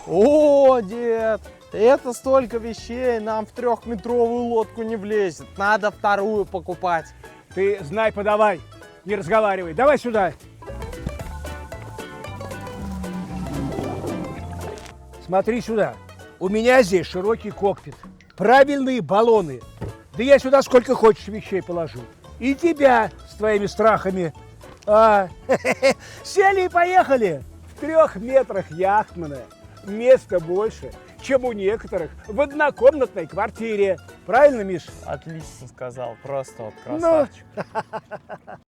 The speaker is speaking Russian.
О, дед, это столько вещей, нам в 3-метровую лодку не влезет. Надо вторую покупать. Ты знай, подавай, не разговаривай. Давай сюда. Смотри сюда. У меня здесь широкий кокпит, правильные баллоны. Да я сюда сколько хочешь вещей положу. И тебя с твоими страхами. Сели и поехали. В 3 метрах яхтмана места больше, чем у некоторых в однокомнатной квартире. Правильно, Миш? Отлично сказал, просто вот красавчик.